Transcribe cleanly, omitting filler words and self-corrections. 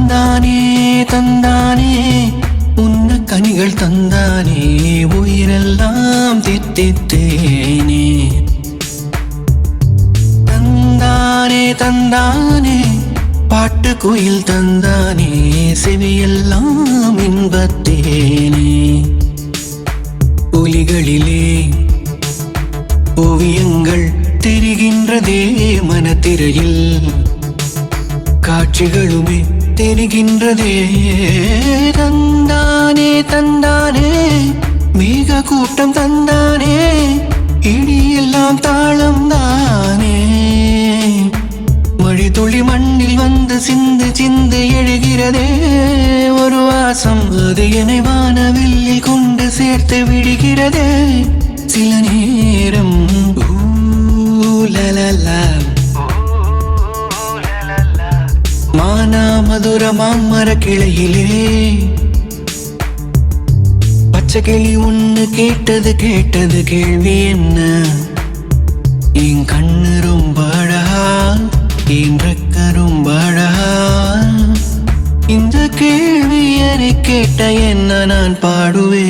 தந்தானே தந்தானே உன்ன கனிகள் தந்தானே உயிரெல்லாம் தித்தித்தேனே தந்தானே தந்தானே பாட்டு குயில் தந்தானே செவியெல்லாம் இன்பத்தேனே ஒலிகளிலே ஓவியங்கள் தெரிகின்றதே மனத்திரையில் காட்சிகளுமே தெரிகின்றதே தந்தானே தந்தானே மேக கூட்டம் தந்தானே இடியெல்லாம் தாளம் தானே மழை துளி மண்ணில் வந்து சிந்து சிந்து எழுகிறதே ஒரு வாசம் அது என்னை வானவில்லில் கொண்டு சேர்த்து விடுகிறதே சில நேரம் மானா மதுர மாமர கிளையிலே பச்சை கிளி ஒண்ணு கேட்டது கேட்டது கேள்வி என்ன என் கண்ணு ரொம்ப அழகா என் ரெக்க ரொம்ப அழகா இந்த கேள்வி என்னை கேட்ட என்ன நான் பாடுவேன்